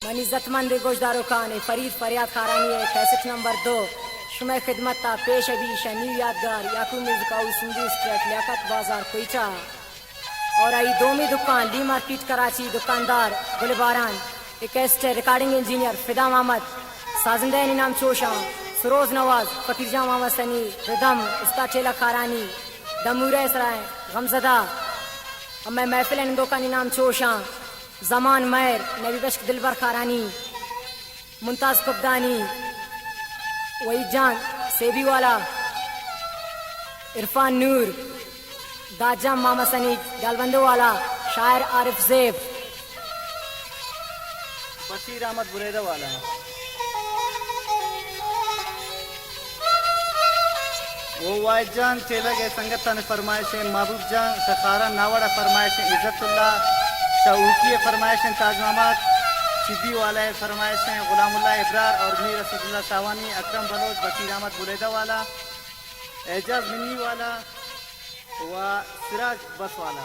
मनी इज्जतमंद गोशदारो खान फरीद फरियाद खारानी है 65 नंबर 2 शुमे खिदमत ता पेश अभी शनी यादगार Yakub music house Sindhi street Liaquat Bazaar Quetta. और आई दोमी दुकान ली मार्केट कराची दुकानदार गुलबारान एक रिकॉर्डिंग इंजीनियर फिदा मोहम्मद साजिंदा इनाम चोशा सरोज नवाज फकीरजा मोहम्मद सनी रिदम उस्ताद चेला खारानी दमूरे सराय गमजदा अब मैं महफिल इंदो का इनाम चोशा जमान मैर नबी बश्क दिलबर खारानी मुमताज कुब्दानी वही जान सेबी वाला इरफान नूर दाजा मामा सनी गालबंदो वाला शायर आरिफ ज़ेब बशीर अहमद बुरेदा वाला वो वाइद जान चेला के संगत ने फरमाइशें महबूब जान सखारा नावड़ा फरमाइशें इज्जतुल्लाह शऊकी फरमाइशें ताज मोहम्मद सिद्दी वाला फरमाइशें गुलामुल्लाह इब्रार और मीर असदुल्लाह सावानी अकरम बलोच बशीर अहमद बुरेदा वाला एजाज मिनी वाला व सिराज बस वाला।